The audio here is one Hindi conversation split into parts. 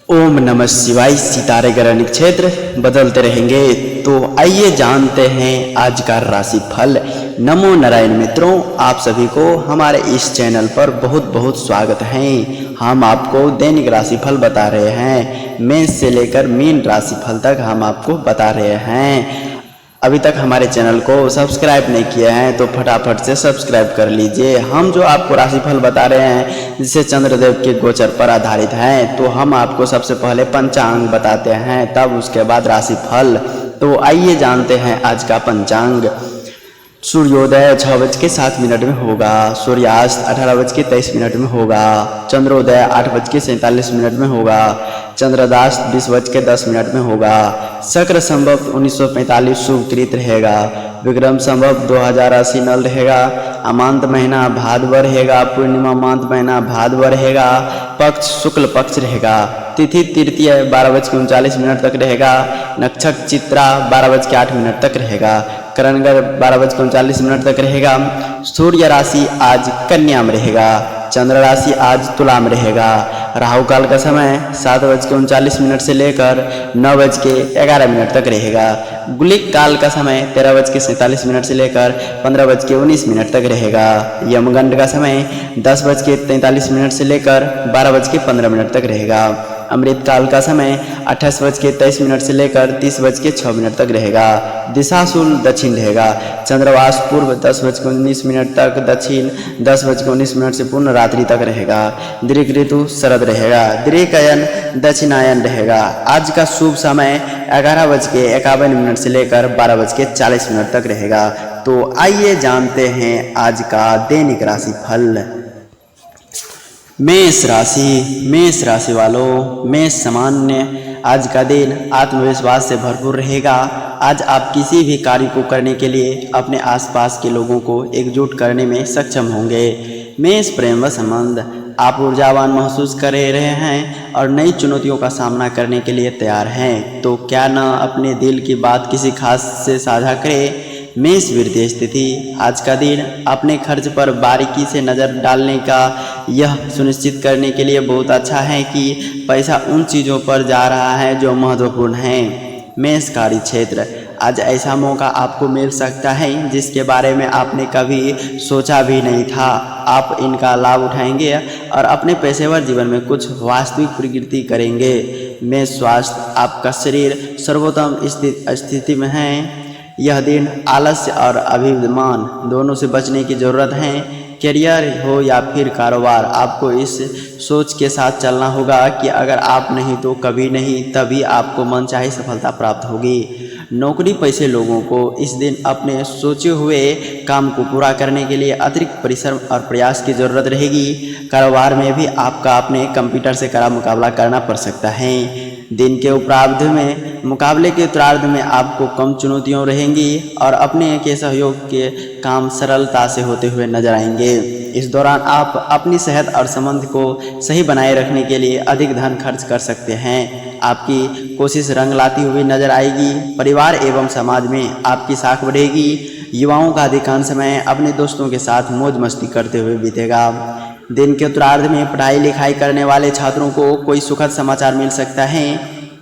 ओम नमः शिवाय। सितारे ग्रह नक्षत्र बदलते रहेंगे, तो आइए जानते हैं आज का राशि फल। नमो नारायण मित्रों, आप सभी को हमारे इस चैनल पर बहुत बहुत स्वागत है। हम आपको दैनिक राशिफल बता रहे हैं, मेष से लेकर मीन राशिफल तक हम आपको बता रहे हैं। अभी तक हमारे चैनल को सब्सक्राइब नहीं किया है तो फटाफट से सब्सक्राइब कर लीजिए। हम जो आपको राशिफल बता रहे हैं जिसे चंद्रदेव के गोचर पर आधारित है, तो हम आपको सबसे पहले पंचांग बताते हैं, तब उसके बाद राशिफल। तो आइए जानते हैं आज का पंचांग। सूर्योदय 6:07 में होगा, सूर्यास्त 18:23 में होगा, चंद्रोदय 8:47 में होगा, चंद्रदास 20:10 में होगा, शक्र संवत 1945 शुभ कृत रहेगा, विक्रम संवत 2080 नल रहेगा, अमांत महीना भादवर रहेगा, पूर्णिमा मांत महीना भादवर रहेगा, पक्ष शुक्ल पक्ष रहेगा, तिथि तृतीय 12:39 तक रहेगा, नक्षत्र चित्रा 12:08 तक रहेगा, करणगढ़ 12:39 तक रहेगा। सूर्य राशि आज कन्या में रहेगा, चंद्र राशि आज तुला में रहेगा। राहु काल का समय 7:39 से लेकर 9:11 तक रहेगा। गुलिक काल का समय 13:47 से लेकर 15:19 तक रहेगा। यमगंड का समय 10:43 से लेकर 12:15 तक रहेगा। अमृत काल का समय 28:23 से लेकर 30:06 तक रहेगा। दिशाशूल दक्षिण रहेगा। चंद्रवास पूर्व 10:19 तक, दक्षिण 10:19 से पूर्ण रात्रि तक रहेगा। दीर्घ ऋतु शरद रहेगा। दीर्घायन दक्षिणायन रहेगा। आज का शुभ समय 11:51 से लेकर 12:40 तक रहेगा। तो आइए जानते हैं आज का दैनिक राशि फल। मेष राशि वालों, मेष सामान्य आज का दिन आत्मविश्वास से भरपूर रहेगा। आज आप किसी भी कार्य को करने के लिए अपने आसपास के लोगों को एकजुट करने में सक्षम होंगे। मेष प्रेम व संबंध, आप ऊर्जावान महसूस कर रहे हैं और नई चुनौतियों का सामना करने के लिए तैयार हैं, तो क्या न अपने दिल की बात किसी खास से साझा करें। मेष वित्तीय स्थिति, आज का दिन अपने खर्च पर बारीकी से नज़र डालने का यह सुनिश्चित करने के लिए बहुत अच्छा है कि पैसा उन चीज़ों पर जा रहा है जो महत्वपूर्ण हैं। मेष कार्य क्षेत्र, आज ऐसा मौका आपको मिल सकता है जिसके बारे में आपने कभी सोचा भी नहीं था। आप इनका लाभ उठाएंगे और अपने पेशेवर जीवन में कुछ वास्तविक प्रगति करेंगे। मेष स्वास्थ्य, आपका शरीर सर्वोत्तम स्थिति में है। यह दिन आलस्य और अभिमान दोनों से बचने की ज़रूरत है। करियर हो या फिर कारोबार, आपको इस सोच के साथ चलना होगा कि अगर आप नहीं तो कभी नहीं, तभी आपको मनचाही सफलता प्राप्त होगी। नौकरी पेशे लोगों को इस दिन अपने सोचे हुए काम को पूरा करने के लिए अतिरिक्त परिश्रम और प्रयास की ज़रूरत रहेगी। कारोबार में भी आपका अपने कंप्यूटर से कड़ा मुकाबला करना पड़ सकता है। दिन के उपरार्ध में मुकाबले के उत्तरार्ध में आपको कम चुनौतियां रहेंगी और अपने के सहयोग के काम सरलता से होते हुए नजर आएंगे। इस दौरान आप अपनी सेहत और संबंध को सही बनाए रखने के लिए अधिक धन खर्च कर सकते हैं। आपकी कोशिश रंग लाती हुई नजर आएगी। परिवार एवं समाज में आपकी साख बढ़ेगी। युवाओं का अधिकांश समय अपने दोस्तों के साथ मौज मस्ती करते हुए बीतेगा। दिन के उत्तरार्ध में पढ़ाई लिखाई करने वाले छात्रों को कोई सुखद समाचार मिल सकता है।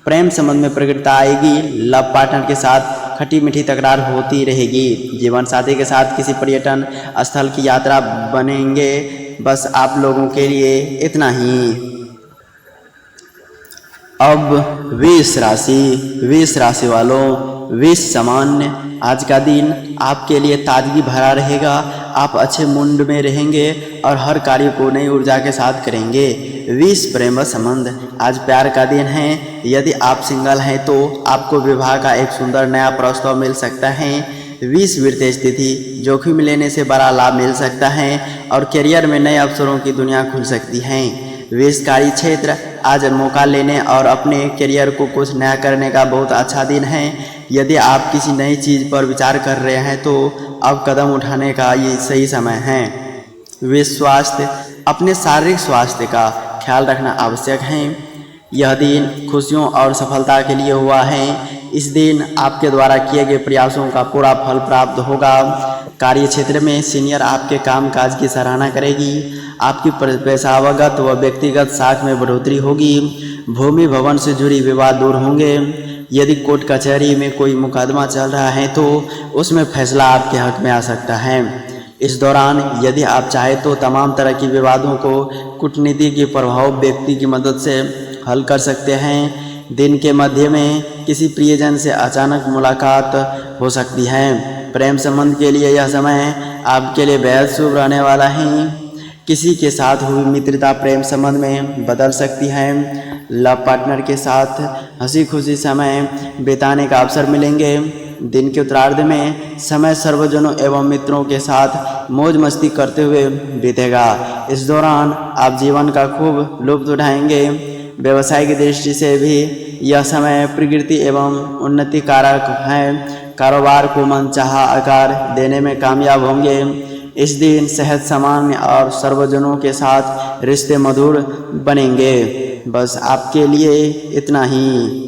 प्रेम संबंध में प्रगति आएगी। लव पार्टनर के साथ खट्टी मीठी तकरार होती रहेगी। जीवन साथी के साथ किसी पर्यटन स्थल की यात्रा बनेंगे। बस आप लोगों के लिए इतना ही। अब वृष राशि वालों, वृष सामान्य, आज का दिन आपके लिए ताजगी भरा रहेगा। आप अच्छे मूड में रहेंगे और हर कार्य को नई ऊर्जा के साथ करेंगे। वृष प्रेम संबंध, आज प्यार का दिन है। यदि आप सिंगल हैं तो आपको विवाह का एक सुंदर नया प्रस्ताव मिल सकता है। वृष वित्तीय स्थिति, जोखिम लेने से बड़ा लाभ मिल सकता है और करियर में नए अवसरों की दुनिया खुल सकती है। वृष कार्य क्षेत्र, आज मौका लेने और अपने करियर को कुछ नया करने का बहुत अच्छा दिन है। यदि आप किसी नई चीज़ पर विचार कर रहे हैं तो अब कदम उठाने का ये सही समय है। वृष स्वास्थ्य, अपने शारीरिक स्वास्थ्य का ख्याल रखना आवश्यक है। यह दिन खुशियों और सफलता के लिए हुआ है। इस दिन आपके द्वारा किए गए प्रयासों का पूरा फल प्राप्त होगा। कार्य क्षेत्र में सीनियर आपके कामकाज की सराहना करेगी। आपकी पेशावगत व व्यक्तिगत साख में बढ़ोतरी होगी। भूमि भवन से जुड़ी विवाद दूर होंगे। यदि कोर्ट कचहरी में कोई मुकदमा चल रहा है तो उसमें फैसला आपके हक में आ सकता है। इस दौरान यदि आप चाहें तो तमाम तरह के विवादों को कूटनीति के प्रभाव व्यक्ति की मदद से हल कर सकते हैं। दिन के मध्य में किसी प्रियजन से अचानक मुलाकात हो सकती है। प्रेम संबंध के लिए यह समय आपके लिए बेहद शुभ रहने वाला है। किसी के साथ हुई मित्रता प्रेम संबंध में बदल सकती है। लव पार्टनर के साथ हंसी खुशी समय बिताने का अवसर मिलेंगे। दिन के उत्तरार्ध में समय सर्वजनों एवं मित्रों के साथ मौज मस्ती करते हुए बीतेगा। इस दौरान आप जीवन का खूब लुत्फ उठाएंगे। व्यवसाय की दृष्टि से भी यह समय प्रकृति एवं उन्नति कारक है। कारोबार को मनचाहा आकार देने में कामयाब होंगे। इस दिन सेहत सामान्य और सर्वजनों के साथ रिश्ते मधुर बनेंगे। बस आपके लिए इतना ही।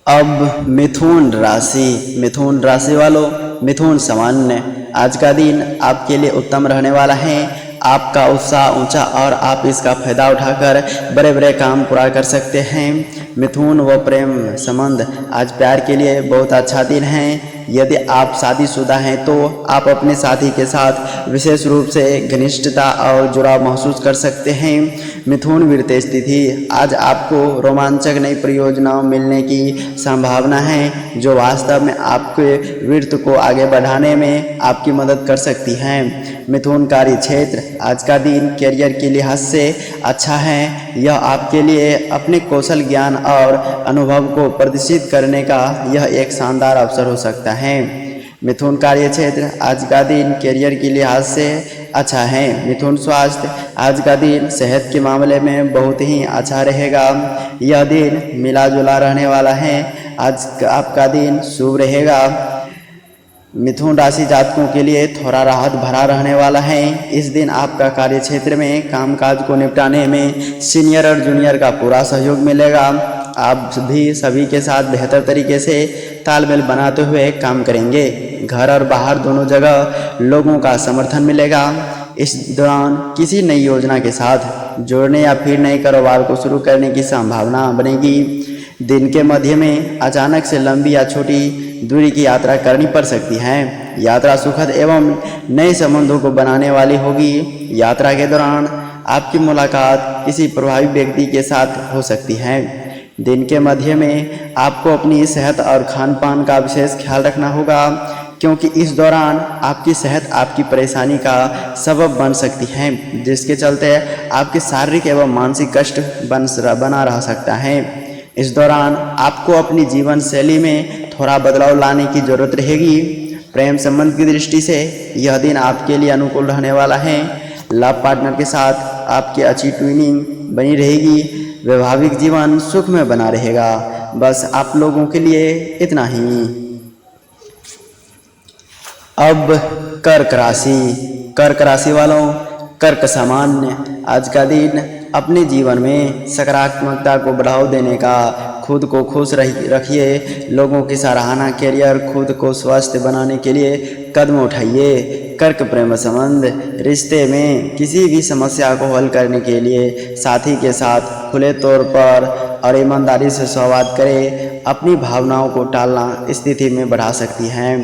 अब मिथुन राशि वालों, मिथुन सामान्य, आज का दिन आपके लिए उत्तम रहने वाला है। आपका उत्साह ऊंचा और आप इसका फायदा उठाकर बड़े बड़े काम पूरा कर सकते हैं। मिथुन व प्रेम संबंध, आज प्यार के लिए बहुत अच्छा दिन है। यदि आप शादीशुदा हैं तो आप अपने साथी के साथ विशेष रूप से घनिष्ठता और जुड़ाव महसूस कर सकते हैं। मिथुन वृत्त स्थिति, आज आपको रोमांचक नई परियोजनाओं मिलने की संभावना है जो वास्तव में आपके वृत्त को आगे बढ़ाने में आपकी मदद कर सकती हैं। मिथुन कार्य क्षेत्र, आज का दिन करियर के लिहाज से अच्छा है। यह आपके लिए अपने कौशल ज्ञान और अनुभव को प्रदर्शित करने का यह एक शानदार अवसर हो सकता है। मिथुन कार्य क्षेत्र, आज का दिन करियर के लिहाज से अच्छा है। मिथुन स्वास्थ्य, आज का दिन सेहत के मामले में बहुत ही अच्छा रहेगा। यह दिन मिला जुला रहने वाला है। आज आपका दिन शुभ रहेगा। मिथुन राशि जातकों के लिए थोड़ा राहत भरा रहने वाला है। इस दिन आपका कार्य क्षेत्र में कामकाज को निपटाने में सीनियर और जूनियर का पूरा सहयोग मिलेगा। आप भी सभी के साथ बेहतर तरीके से तालमेल बनाते हुए काम करेंगे। घर और बाहर दोनों जगह लोगों का समर्थन मिलेगा। इस दौरान किसी नई योजना के साथ जोड़ने या फिर नए कारोबार को शुरू करने की संभावना बनेगी। दिन के मध्य में अचानक से लंबी या छोटी दूरी की यात्रा करनी पड़ सकती है। यात्रा सुखद एवं नए संबंधों को बनाने वाली होगी। यात्रा के दौरान आपकी मुलाकात किसी प्रभावी व्यक्ति के साथ हो सकती है। दिन के मध्य में आपको अपनी सेहत और खान पान का विशेष ख्याल रखना होगा, क्योंकि इस दौरान आपकी सेहत आपकी परेशानी का सबब बन सकती है, जिसके चलते आपके शारीरिक एवं मानसिक कष्ट बना रह सकता है। इस दौरान आपको अपनी जीवन शैली में थोड़ा बदलाव लाने की जरूरत रहेगी। प्रेम संबंध की दृष्टि से यह दिन आपके लिए अनुकूल रहने वाला है। लव पार्टनर के साथ आपकी अच्छी ट्यूनिंग बनी रहेगी। वैवाहिक जीवन सुख में बना रहेगा। बस आप लोगों के लिए इतना ही। अब कर्क राशि वालों, कर्क सामान्य, आज का दिन अपने जीवन में सकारात्मकता को बढ़ावा देने का, खुद को खुश रखिए, लोगों की सराहना, करियर, खुद को स्वस्थ बनाने के लिए कदम उठाइए। कर्क प्रेम संबंध, रिश्ते में किसी भी समस्या को हल करने के लिए साथी के साथ खुले तौर पर और ईमानदारी से संवाद करें। अपनी भावनाओं को टालना स्थिति में बढ़ा सकती है।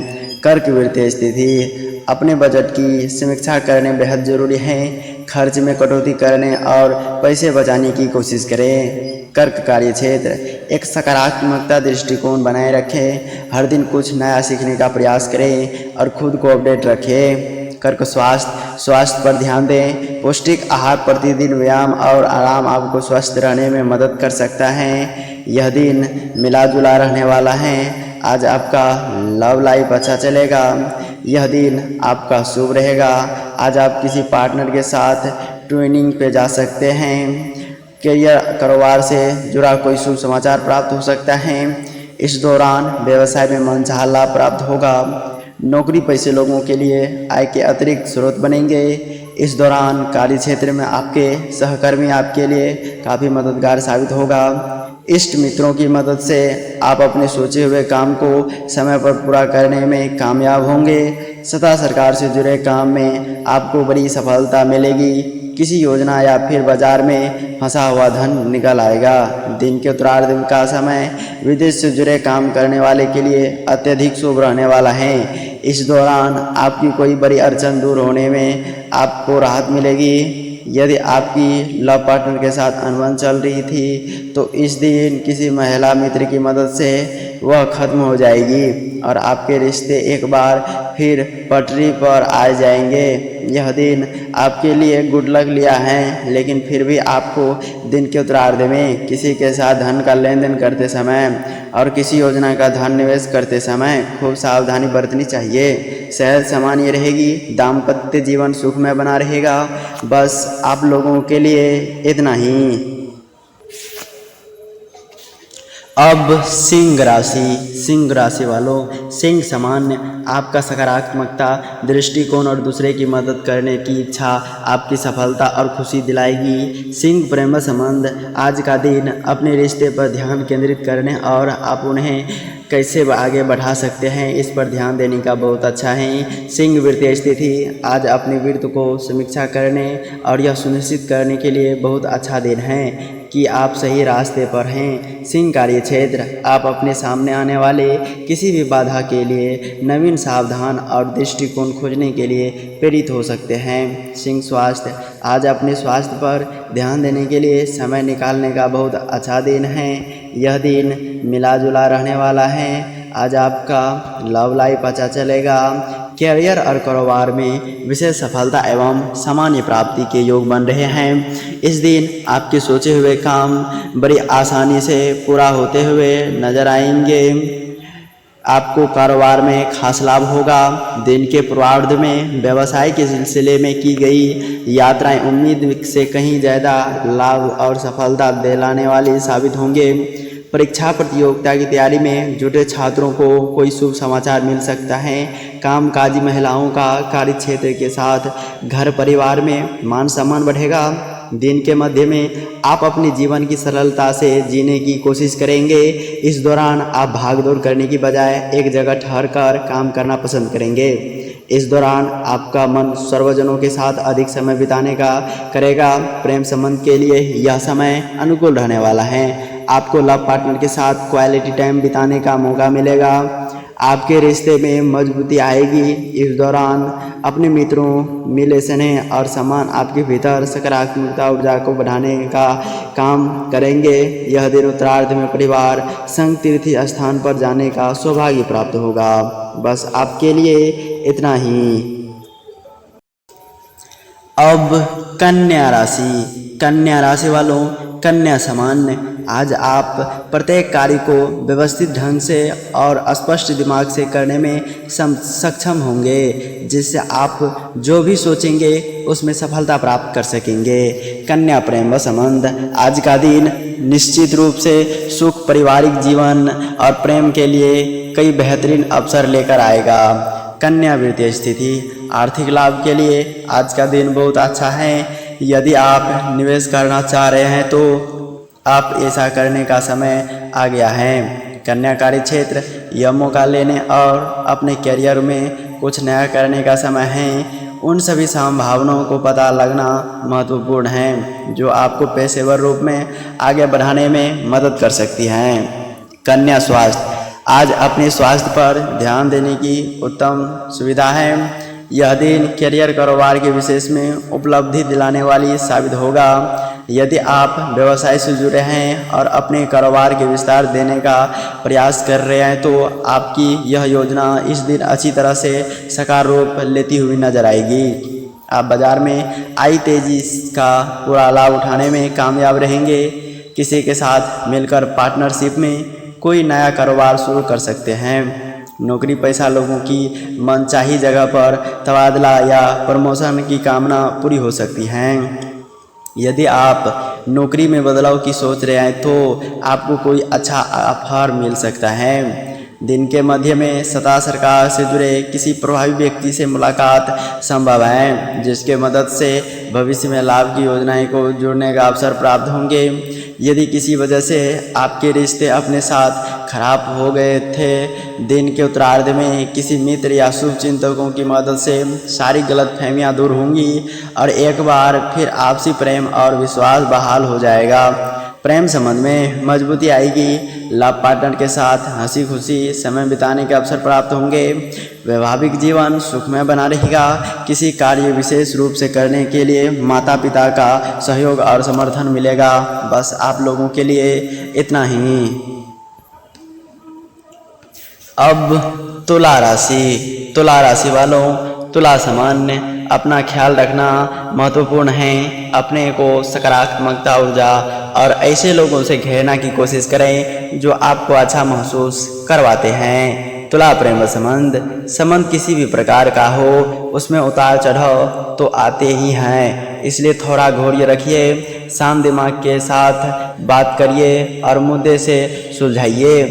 कर्क वृत्तीय स्थिति, अपने बजट की समीक्षा करने बेहद जरूरी है। खर्च में कटौती करने और पैसे बचाने की कोशिश करें। कर्क कार्य क्षेत्र, एक सकारात्मकता दृष्टिकोण बनाए रखें। हर दिन कुछ नया सीखने का प्रयास करें और खुद को अपडेट रखें। कर्क स्वास्थ्य पर ध्यान दें। पौष्टिक आहार, प्रतिदिन व्यायाम और आराम आपको स्वस्थ रहने में मदद कर सकता है। यह दिन मिला जुला रहने वाला है। आज आपका लव लाइफ अच्छा चलेगा। यह दिन आपका शुभ रहेगा। आज आप किसी पार्टनर के साथ ट्रेनिंग पे जा सकते हैं। करियर, कारोबार से जुड़ा कोई शुभ समाचार प्राप्त हो सकता है। इस दौरान व्यवसाय में मनचाहा लाभ प्राप्त होगा। नौकरी पैसे लोगों के लिए आय के अतिरिक्त स्रोत बनेंगे। इस दौरान कार्य क्षेत्र में आपके सहकर्मी आपके लिए काफ़ी मददगार साबित होगा। इष्ट मित्रों की मदद से आप अपने सोचे हुए काम को समय पर पूरा करने में कामयाब होंगे। सत्ता सरकार से जुड़े काम में आपको बड़ी सफलता मिलेगी। किसी योजना या फिर बाजार में फंसा हुआ धन निकल आएगा। दिन के उत्तरार्ध का समय विदेश से जुड़े काम करने वाले के लिए अत्यधिक शुभ रहने वाला है। इस दौरान आपकी कोई बड़ी अड़चन दूर होने में आपको राहत मिलेगी। यदि आपकी लव पार्टनर के साथ अनबन चल रही थी तो इस दिन किसी महिला मित्र की मदद से वह खत्म हो जाएगी और आपके रिश्ते एक बार फिर पटरी पर आ जाएंगे। यह दिन आपके लिए गुड लक लिया है, लेकिन फिर भी आपको दिन के उत्तरार्ध में किसी के साथ धन का लेन देन करते समय और किसी योजना का धन निवेश करते समय खूब सावधानी बरतनी चाहिए। सेहत सामान्य रहेगी, दाम्पत्य जीवन सुखमय बना रहेगा। बस आप लोगों के लिए इतना ही। अब सिंह राशि वालों, सिंह सामान्य आपका सकारात्मकता दृष्टिकोण और दूसरे की मदद करने की इच्छा आपकी सफलता और खुशी दिलाएगी। सिंह प्रेम संबंध, आज का दिन अपने रिश्ते पर ध्यान केंद्रित करने और आप उन्हें कैसे आगे बढ़ा सकते हैं इस पर ध्यान देने का बहुत अच्छा है। सिंह वित्तीय स्थिति, आज अपने वित्त को समीक्षा करने और यह सुनिश्चित करने के लिए बहुत अच्छा दिन है कि आप सही रास्ते पर हैं। सिंह कार्य क्षेत्र, आप अपने सामने आने वाले किसी भी बाधा के लिए नवीन सावधान और दृष्टिकोण खोजने के लिए प्रेरित हो सकते हैं। सिंह स्वास्थ्य, आज अपने स्वास्थ्य पर ध्यान देने के लिए समय निकालने का बहुत अच्छा दिन है। यह दिन मिला जुला रहने वाला है। आज आपका लव लाइफ अच्छा चलेगा। कैरियर और कारोबार में विशेष सफलता एवं सामान्य प्राप्ति के योग बन रहे हैं। इस दिन आपके सोचे हुए काम बड़ी आसानी से पूरा होते हुए नजर आएंगे। आपको कारोबार में खास लाभ होगा। दिन के पूर्वार्ध में व्यवसाय के सिलसिले में की गई यात्राएं उम्मीद से कहीं ज़्यादा लाभ और सफलता दिलाने वाली साबित होंगे। परीक्षा प्रतियोगिता की तैयारी में जुटे छात्रों को कोई शुभ समाचार मिल सकता है। कामकाजी महिलाओं का कार्य क्षेत्र के साथ घर परिवार में मान सम्मान बढ़ेगा। दिन के मध्य में आप अपने जीवन की सरलता से जीने की कोशिश करेंगे। इस दौरान आप भागदौड़ करने की बजाय एक जगह ठहरकर काम करना पसंद करेंगे। इस दौरान आपका मन सर्वजनों के साथ अधिक समय बिताने का करेगा। प्रेम संबंध के लिए यह समय अनुकूल रहने वाला है। आपको लव पार्टनर के साथ क्वालिटी टाइम बिताने का मौका मिलेगा। आपके रिश्ते में मजबूती आएगी। इस दौरान अपने मित्रों, मिले स्नेह और सम्मान आपके भीतर सकारात्मकता ऊर्जा को बढ़ाने का काम करेंगे। यह दिन उत्तरार्ध में परिवार संग तीर्थ स्थान पर जाने का सौभाग्य प्राप्त होगा। बस आपके लिए इतना ही। अब कन्या राशि वालों, कन्या सामान्य, आज आप प्रत्येक कार्य को व्यवस्थित ढंग से और स्पष्ट दिमाग से करने में सक्षम होंगे, जिससे आप जो भी सोचेंगे उसमें सफलता प्राप्त कर सकेंगे। कन्या प्रेम संबंध, आज का दिन निश्चित रूप से सुख, पारिवारिक जीवन और प्रेम के लिए कई बेहतरीन अवसर लेकर आएगा। कन्या वित्तीय स्थिति, आर्थिक लाभ के लिए आज का दिन बहुत अच्छा है। यदि आप निवेश करना चाह रहे हैं तो आप ऐसा करने का समय आ गया है। कन्या कार्य क्षेत्र, यह मौका लेने और अपने करियर में कुछ नया करने का समय है। उन सभी संभावनाओं को पता लगना महत्वपूर्ण है जो आपको पेशेवर रूप में आगे बढ़ाने में मदद कर सकती हैं। कन्या स्वास्थ्य, आज अपने स्वास्थ्य पर ध्यान देने की उत्तम सुविधा है। यह दिन करियर कारोबार के विशेष में उपलब्धि दिलाने वाली साबित होगा। यदि आप व्यवसाय से जुड़े हैं और अपने कारोबार के विस्तार देने का प्रयास कर रहे हैं तो आपकी यह योजना इस दिन अच्छी तरह से साकार रूप लेती हुई नजर आएगी। आप बाजार में आई तेजी का पूरा लाभ उठाने में कामयाब रहेंगे। किसी के साथ मिलकर पार्टनरशिप में कोई नया कारोबार शुरू कर सकते हैं। नौकरी पेशा लोगों की मनचाही जगह पर तबादला या प्रमोशन की कामना पूरी हो सकती है। यदि आप नौकरी में बदलाव की सोच रहे हैं तो आपको कोई अच्छा ऑफर मिल सकता है। दिन के मध्य में सत्ता सरकार से जुड़े किसी प्रभावी व्यक्ति से मुलाकात संभव है, जिसके मदद से भविष्य में लाभ की योजनाएं को जुड़ने का अवसर प्राप्त होंगे। यदि किसी वजह से आपके रिश्ते अपने साथ खराब हो गए थे। दिन के उत्तरार्ध में किसी मित्र या शुभ चिंतकों की मदद से सारी गलतफहमियां दूर होंगी और एक बार फिर आपसी प्रेम और विश्वास बहाल हो जाएगा। प्रेम संबंध में मजबूती आएगी। लव पार्टनर के साथ हंसी खुशी समय बिताने के अवसर प्राप्त होंगे। वैवाहिक जीवन सुखमय बना रहेगा। किसी कार्य विशेष रूप से करने के लिए माता पिता का सहयोग और समर्थन मिलेगा। बस आप लोगों के लिए इतना ही। अब तुला राशि वालों, तुला सामान्य अपना ख्याल रखना महत्वपूर्ण है। अपने को सकारात्मकता ऊर्जा और ऐसे लोगों से घेरना की कोशिश करें जो आपको अच्छा महसूस करवाते हैं। तुला प्रेम संबंध किसी भी प्रकार का हो, उसमें उतार चढ़ाव तो आते ही हैं, इसलिए थोड़ा धैर्य रखिए। शांत दिमाग के साथ बात करिए और मुद्दे से सुलझाइए।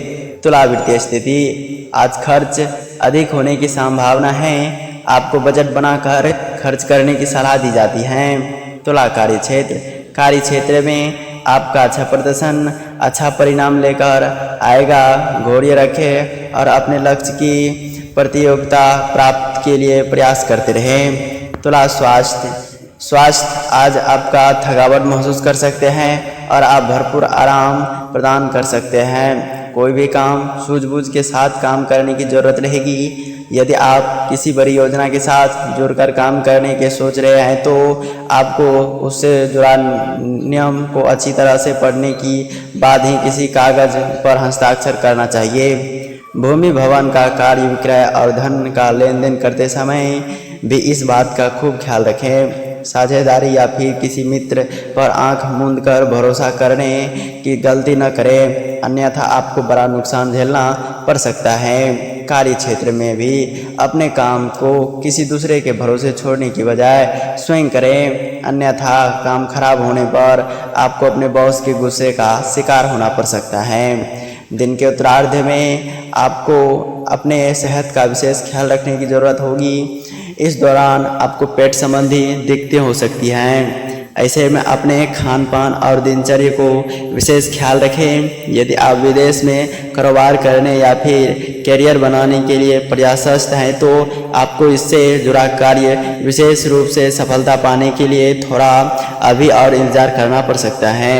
तुला वित्तीय स्थिति, आज खर्च अधिक होने की संभावना है। आपको बजट बनाकर खर्च करने की सलाह दी जाती है। तुला कार्य क्षेत्र में आपका अच्छा प्रदर्शन अच्छा परिणाम लेकर आएगा। धैर्य रखें और अपने लक्ष्य की प्रतियोगिता प्राप्त के लिए प्रयास करते रहें। तुला स्वास्थ्य, आज आपका थकावट महसूस कर सकते हैं और आप भरपूर आराम प्रदान कर सकते हैं। कोई भी काम सूझबूझ के साथ काम करने की जरूरत रहेगी। यदि आप किसी बड़ी योजना के साथ जुड़कर काम करने के सोच रहे हैं तो आपको उससे जुड़ा नियम को अच्छी तरह से पढ़ने की बाद ही किसी कागज पर हस्ताक्षर करना चाहिए। भूमि भवन का कार्य विक्रय और धन का लेन देन करते समय भी इस बात का खूब ख्याल रखें। साझेदारी या फिर किसी मित्र पर आंख मूंद कर भरोसा करने की गलती न करें, अन्यथा आपको बड़ा नुकसान झेलना पड़ सकता है। कार्य क्षेत्र में भी अपने काम को किसी दूसरे के भरोसे छोड़ने की बजाय स्वयं करें, अन्यथा काम खराब होने पर आपको अपने बॉस के गुस्से का शिकार होना पड़ सकता है। दिन के उत्तरार्ध में आपको अपने सेहत का विशेष ख्याल रखने की ज़रूरत होगी। इस दौरान आपको पेट संबंधी दिक्कतें हो सकती हैं। ऐसे में अपने खान पान और दिनचर्या को विशेष ख्याल रखें। यदि आप विदेश में कारोबार करने या फिर करियर बनाने के लिए प्रयासरत हैं तो आपको इससे जुड़ा कार्य विशेष रूप से सफलता पाने के लिए थोड़ा अभी और इंतजार करना पड़ सकता है।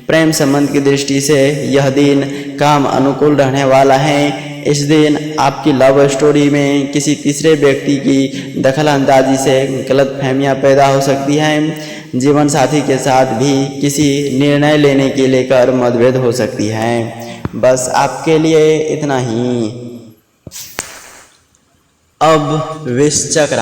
प्रेम संबंध की दृष्टि से यह दिन काम अनुकूल रहने वाला है। इस दिन आपकी लव स्टोरी में किसी तीसरे व्यक्ति की दखलअंदाजी से गलतफहमियां पैदा हो सकती हैं। जीवन साथी के साथ भी किसी निर्णय लेने के लेकर मतभेद हो सकती है। बस आपके लिए इतना ही। अब वृश्चिक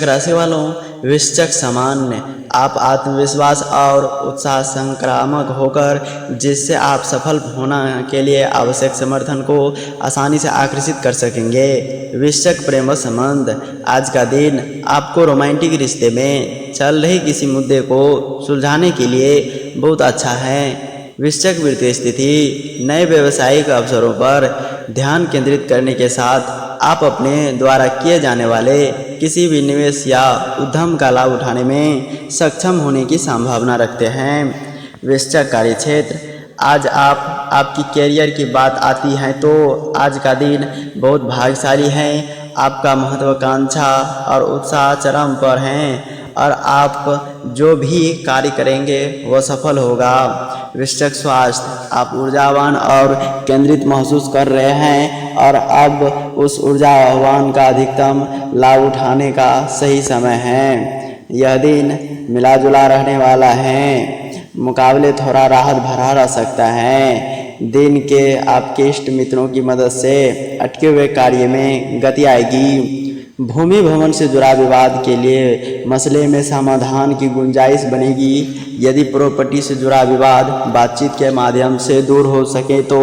राशि वालों, वृश्चिक सामान्य आप आत्मविश्वास और उत्साह संक्रामक होकर जिससे आप सफल होना के लिए आवश्यक समर्थन को आसानी से आकर्षित कर सकेंगे। वृश्चिक प्रेम संबंध, आज का दिन आपको रोमांटिक रिश्ते में चल रहे किसी मुद्दे को सुलझाने के लिए बहुत अच्छा है। वृश्चिक वित्तीय स्थिति, नए व्यवसायिक अवसरों पर ध्यान केंद्रित करने के साथ आप अपने द्वारा किए जाने वाले किसी भी निवेश या उद्यम का लाभ उठाने में सक्षम होने की संभावना रखते हैं। वृश्चिक कार्य क्षेत्र, आज आपकी कैरियर की बात आती है तो आज का दिन बहुत भाग्यशाली है। आपका महत्वाकांक्षा और उत्साह चरम पर हैं और आप जो भी कार्य करेंगे वह सफल होगा। वृश्चिक स्वास्थ्य, आप ऊर्जावान और केंद्रित महसूस कर रहे हैं और अब उस ऊर्जावान का अधिकतम लाभ उठाने का सही समय है। यह दिन मिला जुला रहने वाला है, मुकाबले थोड़ा राहत भरा रह सकता है। दिन के आपके इष्ट मित्रों की मदद से अटके हुए कार्य में गति आएगी। भूमि भवन से जुड़ा विवाद के लिए मसले में समाधान की गुंजाइश बनेगी। यदि प्रॉपर्टी से जुड़ा विवाद बातचीत के माध्यम से दूर हो सके तो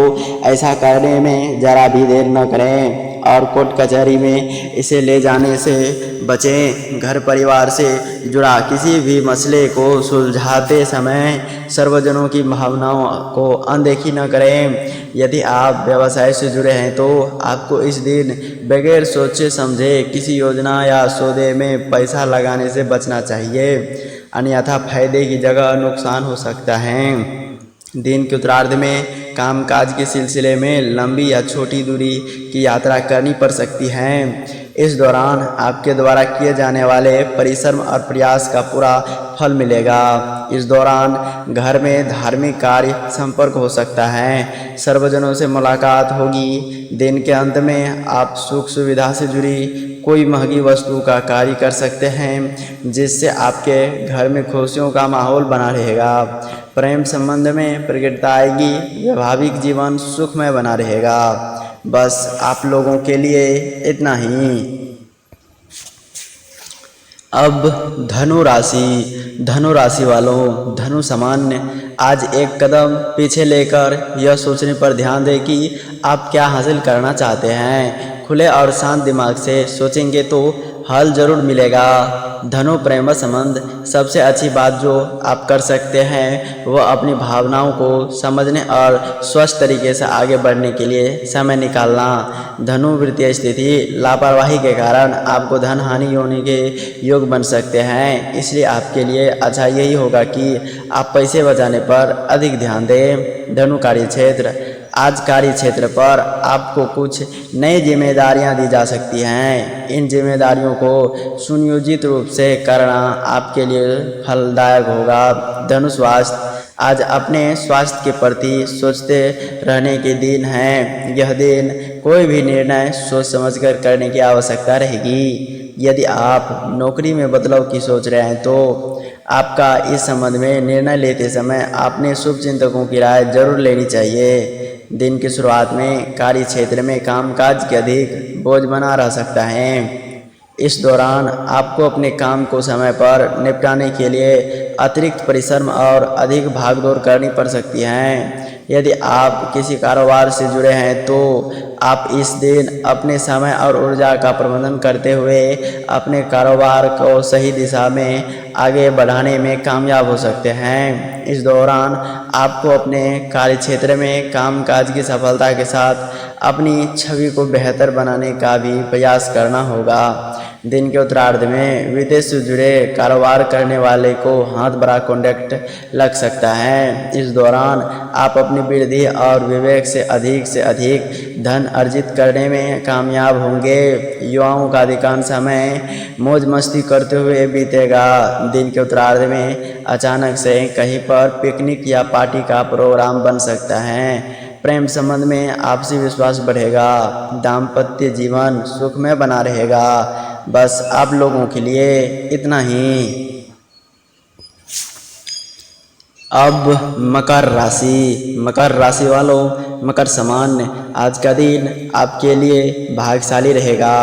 ऐसा करने में जरा भी देर न करें और कोर्ट कचहरी में इसे ले जाने से बचें। घर परिवार से जुड़ा किसी भी मसले को सुलझाते समय सर्वजनों की भावनाओं को अनदेखी न करें। यदि आप व्यवसाय से जुड़े हैं तो आपको इस दिन बगैर सोचे समझे किसी योजना या सौदे में पैसा लगाने से बचना चाहिए, अन्यथा फायदे की जगह नुकसान हो सकता है। दिन के उत्तरार्ध में कामकाज के सिलसिले में लंबी या छोटी दूरी की यात्रा करनी पड़ सकती है। इस दौरान आपके द्वारा किए जाने वाले परिश्रम और प्रयास का पूरा फल मिलेगा। इस दौरान घर में धार्मिक कार्य संपर्क हो सकता है, सर्वजनों से मुलाकात होगी। दिन के अंत में आप सुख सुविधा से जुड़ी कोई महंगी वस्तु का कार्य कर सकते हैं, जिससे आपके घर में खुशियों का माहौल बना रहेगा। प्रेम संबंध में प्रगति आएगी, वैवाहिक जीवन सुखमय बना रहेगा। बस आप लोगों के लिए इतना ही। अब धनु राशि वालों, धनु सामान्य आज एक कदम पीछे लेकर यह सोचने पर ध्यान दें कि आप क्या हासिल करना चाहते हैं। खुले और शांत दिमाग से सोचेंगे तो हल जरूर मिलेगा। धनु प्रेम संबंध सबसे अच्छी बात जो आप कर सकते हैं वह अपनी भावनाओं को समझने और स्वस्थ तरीके से आगे बढ़ने के लिए समय निकालना। धनु वित्तीय स्थिति लापरवाही के कारण आपको धन हानि होने के योग बन सकते हैं, इसलिए आपके लिए अच्छा यही होगा कि आप पैसे बचाने पर अधिक ध्यान दें। धनु कार्य क्षेत्र, आज कार्य क्षेत्र पर आपको कुछ नई जिम्मेदारियां दी जा सकती हैं। इन जिम्मेदारियों को सुनियोजित रूप से करना आपके लिए फलदायक होगा। धनु स्वास्थ्य, आज अपने स्वास्थ्य के प्रति सोचते रहने के दिन है। यह दिन कोई भी निर्णय सोच समझकर करने की आवश्यकता रहेगी। यदि आप नौकरी में बदलाव की सोच रहे हैं तो आपका इस संबंध में निर्णय लेते समय आपने शुभ चिंतकों की राय जरूर लेनी चाहिए। दिन की शुरुआत में कार्य क्षेत्र में कामकाज के अधिक बोझ बना रह सकता है। इस दौरान आपको अपने काम को समय पर निपटाने के लिए अतिरिक्त परिश्रम और अधिक भागदौड़ करनी पड़ सकती है। यदि आप किसी कारोबार से जुड़े हैं तो आप इस दिन अपने समय और ऊर्जा का प्रबंधन करते हुए अपने कारोबार को सही दिशा में आगे बढ़ाने में कामयाब हो सकते हैं। इस दौरान आपको अपने कार्य क्षेत्र में कामकाज की सफलता के साथ अपनी छवि को बेहतर बनाने का भी प्रयास करना होगा। दिन के उत्तरार्ध में विदेश से जुड़े कारोबार करने वाले को हाथ बड़ा कॉन्ट्रैक्ट लग सकता है। इस दौरान आप अपनी वृद्धि और विवेक से अधिक धन अर्जित करने में कामयाब होंगे। युवाओं का अधिकांश समय मौज मस्ती करते हुए बीतेगा। दिन के उत्तरार्ध में अचानक से कहीं पर पिकनिक या पार्टी का प्रोग्राम बन सकता है। प्रेम संबंध में आपसी विश्वास बढ़ेगा। दाम्पत्य जीवन सुखमय बना रहेगा। बस आप लोगों के लिए इतना ही। अब मकर राशि वालों, मकर सामान्य आज का दिन आपके लिए भाग्यशाली रहेगा।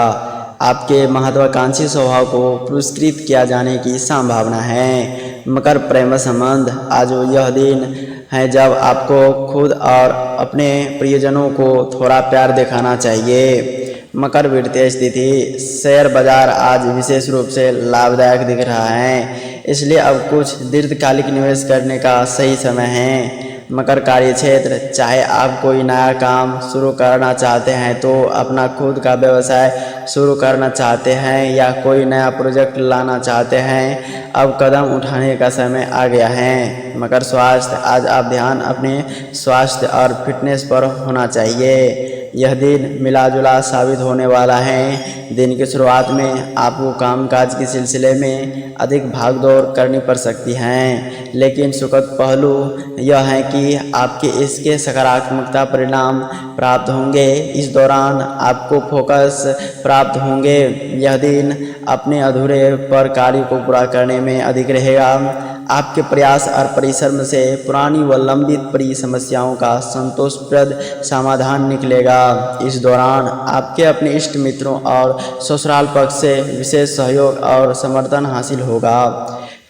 आपके महत्वाकांक्षी स्वभाव को पुरस्कृत किया जाने की संभावना है। मकर प्रेम संबंध, आज यह दिन है जब आपको खुद और अपने प्रियजनों को थोड़ा प्यार दिखाना चाहिए। मकर वित्तीय स्थिति, शेयर बाजार आज विशेष रूप से लाभदायक दिख रहा है, इसलिए अब कुछ दीर्घकालिक निवेश करने का सही समय है। मकर कार्य क्षेत्र, चाहे आप कोई नया काम शुरू करना चाहते हैं तो अपना खुद का व्यवसाय शुरू करना चाहते हैं या कोई नया प्रोजेक्ट लाना चाहते हैं, अब कदम उठाने का समय आ गया है। मकर स्वास्थ्य, आज आप ध्यान अपने स्वास्थ्य और फिटनेस पर होना चाहिए। यह दिन मिला जुला साबित होने वाला है। दिन की शुरुआत में आपको कामकाज के सिलसिले में अधिक भागदौड़ करनी पड़ सकती है, लेकिन सुखद पहलू यह है कि आपके इसके सकारात्मकता परिणाम प्राप्त होंगे। इस दौरान आपको फोकस प्राप्त होंगे। यह दिन अपने अधूरे पर कार्य को पूरा करने में अधिक रहेगा। आपके प्रयास और परिश्रम से पुरानी व लंबित पड़ी समस्याओं का संतोषप्रद समाधान निकलेगा। इस दौरान आपके अपने इष्ट मित्रों और ससुराल पक्ष से विशेष सहयोग और समर्थन हासिल होगा।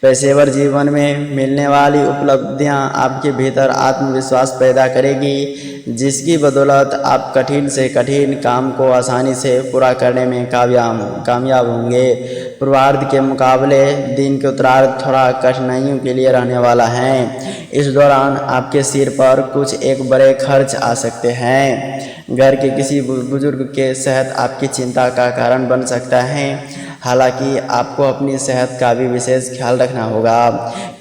पेशेवर जीवन में मिलने वाली उपलब्धियां आपके भीतर आत्मविश्वास पैदा करेगी, जिसकी बदौलत आप कठिन से कठिन काम को आसानी से पूरा करने में कामयाब होंगे। पूर्वार्ध के मुकाबले दिन के उत्तरार्ध थोड़ा कठिनाइयों के लिए रहने वाला है। इस दौरान आपके सिर पर कुछ एक बड़े खर्च आ सकते हैं। घर के किसी बुजुर्ग के सेहत आपकी चिंता का कारण बन सकता है। हालांकि आपको अपनी सेहत का भी विशेष ख्याल रखना होगा,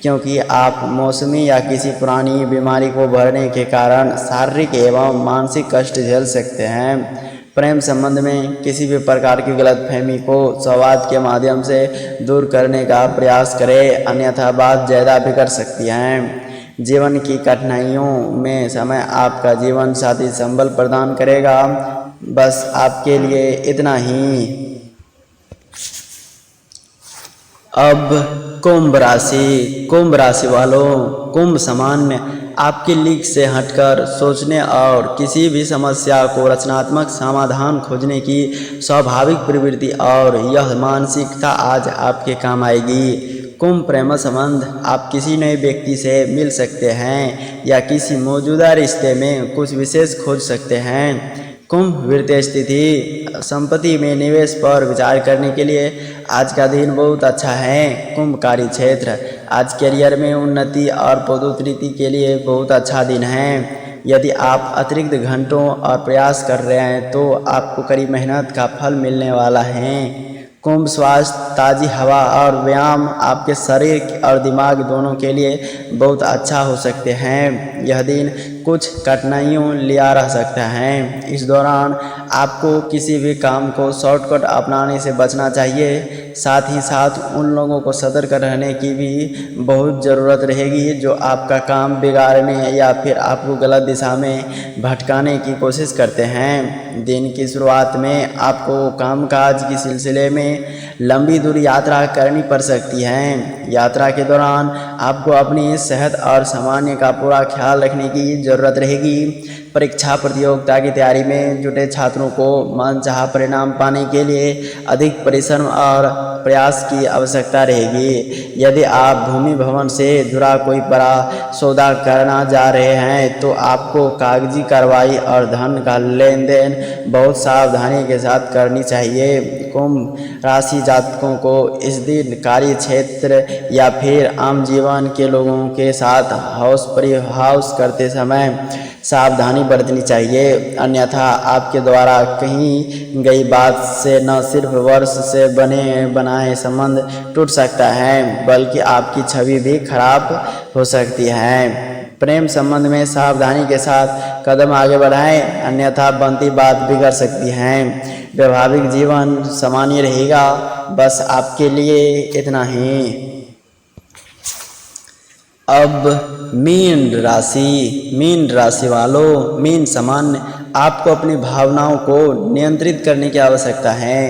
क्योंकि आप मौसमी या किसी पुरानी बीमारी को भरने के कारण शारीरिक एवं मानसिक कष्ट झेल सकते हैं। प्रेम संबंध में किसी भी प्रकार की गलतफहमी को संवाद के माध्यम से दूर करने का प्रयास करें, अन्यथा बात ज़्यादा बिगड़ सकती है। जीवन की कठिनाइयों में समय आपका जीवन साथी संबल प्रदान करेगा। बस आपके लिए इतना ही। अब कुंभ राशि वालों, कुंभ सामान्य आपकी लीक से हटकर सोचने और किसी भी समस्या को रचनात्मक समाधान खोजने की स्वाभाविक प्रवृत्ति और यह मानसिकता आज आपके काम आएगी। कुंभ प्रेम संबंध, आप किसी नए व्यक्ति से मिल सकते हैं या किसी मौजूदा रिश्ते में कुछ विशेष खोज सकते हैं। कुंभ वित्तीय स्थिति, संपत्ति में निवेश पर विचार करने के लिए आज का दिन बहुत अच्छा है। कुंभ कार्य क्षेत्र, आज करियर में उन्नति और पदोन्नति के लिए बहुत अच्छा दिन है। यदि आप अतिरिक्त घंटों और प्रयास कर रहे हैं तो आपको कड़ी मेहनत का फल मिलने वाला है। कुंभ स्वास्थ्य, ताज़ी हवा और व्यायाम आपके शरीर और दिमाग दोनों के लिए बहुत अच्छा हो सकते हैं। यह दिन कुछ कठिनाइयों लिया रह सकता है। इस दौरान आपको किसी भी काम को शॉर्टकट अपनाने से बचना चाहिए। साथ ही साथ उन लोगों को सतर्क रहने की भी बहुत ज़रूरत रहेगी जो आपका काम बिगाड़ने या फिर आपको गलत दिशा में भटकाने की कोशिश करते हैं। दिन की शुरुआत में आपको कामकाज के सिलसिले में लंबी दूरी यात्रा करनी पड़ सकती है। यात्रा के दौरान आपको अपनी सेहत और सामान्य का पूरा ख्याल रखने की ज़रूरत रहेगी। परीक्षा प्रतियोगिता की तैयारी में जुटे छात्रों को मनचाहा परिणाम पाने के लिए अधिक परिश्रम और प्रयास की आवश्यकता रहेगी। यदि आप भूमि भवन से जुड़ा कोई बड़ा सौदा करना जा रहे हैं तो आपको कागजी कार्रवाई और धन का लेन देन बहुत सावधानी के साथ करनी चाहिए। कुंभ राशि जातकों को इस दिन कार्य क्षेत्र या फिर आम जीवन के लोगों के साथ हाउस करते समय सावधानी बरतनी चाहिए, अन्यथा आपके द्वारा कही गई बात से न सिर्फ वर्ष से बनाए संबंध टूट सकता है बल्कि आपकी छवि भी खराब हो सकती है। प्रेम संबंध में सावधानी के साथ कदम आगे बढ़ाएं, अन्यथा बनती बात बिगड़ सकती है। वैवाहिक जीवन सामान्य रहेगा। बस आपके लिए इतना ही। अब मीन राशि वालों, मीन सामान्य आपको अपनी भावनाओं को नियंत्रित करने की आवश्यकता है।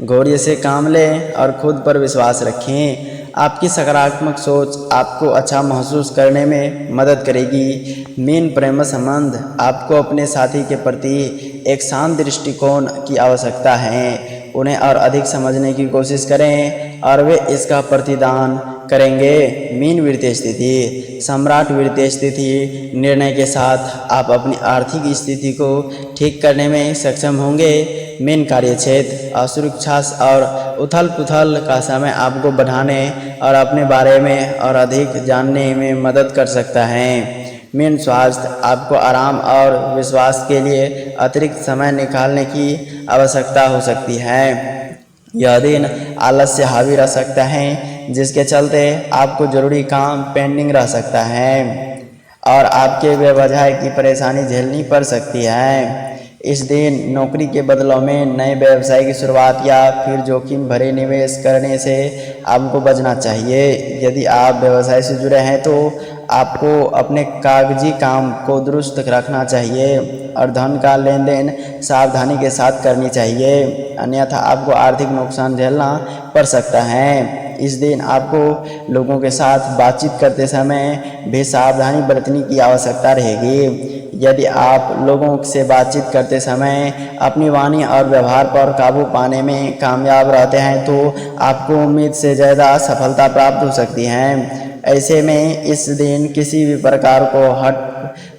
धैर्य से काम लें और खुद पर विश्वास रखें। आपकी सकारात्मक सोच आपको अच्छा महसूस करने में मदद करेगी। मीन प्रेम संबंध, आपको अपने साथी के प्रति एक शांत दृष्टिकोण की आवश्यकता है। उन्हें और अधिक समझने की कोशिश करें और वे इसका प्रतिदान करेंगे। मीन वित्तीय स्थिति, सम्राट वित्तीय स्थिति निर्णय के साथ आप अपनी आर्थिक स्थिति को ठीक करने में सक्षम होंगे। मीन कार्य क्षेत्र, असुरक्षा और उथल पुथल का समय आपको बढ़ाने और अपने बारे में और अधिक जानने में मदद कर सकता है। मीन स्वास्थ्य, आपको आराम और विश्वास के लिए अतिरिक्त समय निकालने की आवश्यकता हो सकती है। यह दिन आलस से हावी रह सकता है, जिसके चलते आपको जरूरी काम पेंडिंग रह सकता है और आपके बेवजह की परेशानी झेलनी पड़ सकती है। इस दिन नौकरी के बदलाव में नए व्यवसाय की शुरुआत या फिर जोखिम भरे निवेश करने से आपको बचना चाहिए। यदि आप व्यवसाय से जुड़े हैं तो आपको अपने कागजी काम को दुरुस्त रखना चाहिए और धन का लेन देन सावधानी के साथ करनी चाहिए, अन्यथा आपको आर्थिक नुकसान झेलना पड़ सकता है। इस दिन आपको लोगों के साथ बातचीत करते समय भी सावधानी बरतने की आवश्यकता रहेगी। यदि आप लोगों से बातचीत करते समय अपनी वाणी और व्यवहार पर काबू पाने में कामयाब रहते हैं तो आपको उम्मीद से ज़्यादा सफलता प्राप्त हो सकती है। ऐसे में इस दिन किसी भी प्रकार को हट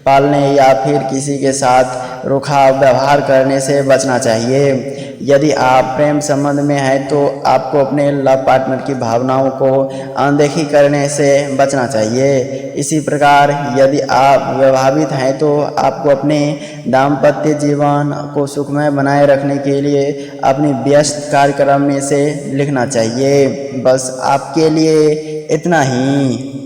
पालने या फिर किसी के साथ रूखा व्यवहार करने से बचना चाहिए। यदि आप प्रेम संबंध में हैं तो आपको अपने लव पार्टनर की भावनाओं को अनदेखी करने से बचना चाहिए। इसी प्रकार यदि आप विवाहित हैं तो आपको अपने दाम्पत्य जीवन को सुखमय बनाए रखने के लिए अपनी व्यस्त कार्यक्रम में से लिखना चाहिए। बस आपके लिए इतना ही।